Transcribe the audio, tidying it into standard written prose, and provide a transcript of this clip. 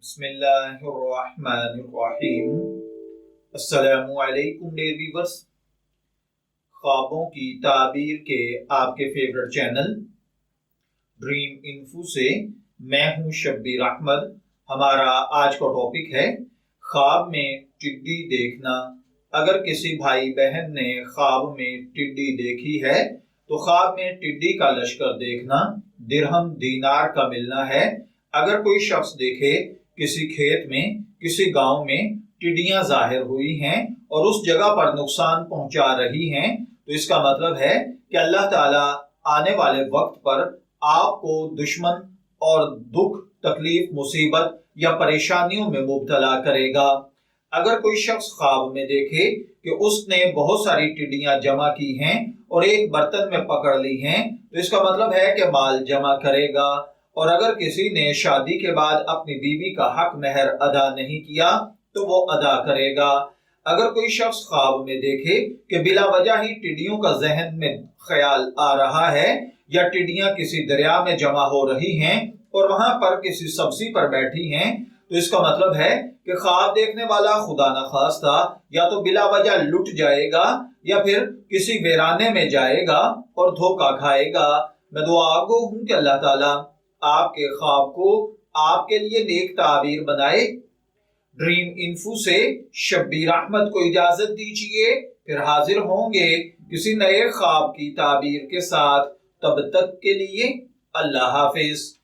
بسم اللہ الرحمن الرحیم۔ السلام علیکم ڈیئر ویورز، خوابوں کی تعبیر کے آپ کے فیورٹ چینل ڈریم انفو سے میں ہوں شبیر احمد۔ ہمارا آج کا ٹاپک ہے خواب میں ٹڈی دیکھنا۔ اگر کسی بھائی بہن نے خواب میں ٹڈی دیکھی ہے تو خواب میں ٹڈی کا لشکر دیکھنا درہم دینار کا ملنا ہے۔ اگر کوئی شخص دیکھے کسی کھیت میں کسی گاؤں میں ٹڈیاں ظاہر ہوئی ہیں اور اس جگہ پر نقصان پہنچا رہی ہیں تو اس کا مطلب ہے کہ اللہ تعالیٰ آنے والے وقت پر آپ کو دشمن اور دکھ تکلیف مصیبت یا پریشانیوں میں مبتلا کرے گا۔ اگر کوئی شخص خواب میں دیکھے کہ اس نے بہت ساری ٹڈیاں جمع کی ہیں اور ایک برتن میں پکڑ لی ہیں تو اس کا مطلب ہے کہ مال جمع کرے گا۔ اور اگر کسی نے شادی کے بعد اپنی بیوی کا حق مہر ادا نہیں کیا تو وہ ادا کرے گا۔ اگر کوئی شخص خواب میں دیکھے کہ بلا وجہ ہی ٹڈیوں کا ذہن میں خیال آ رہا ہے یا ٹڈیاں کسی دریا میں جمع ہو رہی ہیں اور وہاں پر کسی سبزی پر بیٹھی ہیں تو اس کا مطلب ہے کہ خواب دیکھنے والا خدا نخواستہ یا تو بلا وجہ لٹ جائے گا یا پھر کسی ویرانے میں جائے گا اور دھوکہ کھائے گا۔ میں دعا گو ہوں کہ اللہ تعالیٰ آپ کے خواب کو آپ کے لیے نیک تعبیر بنائے۔ ڈریم انفو سے شبیر احمد کو اجازت دیجیے، پھر حاضر ہوں گے کسی نئے خواب کی تعبیر کے ساتھ۔ تب تک کے لیے اللہ حافظ۔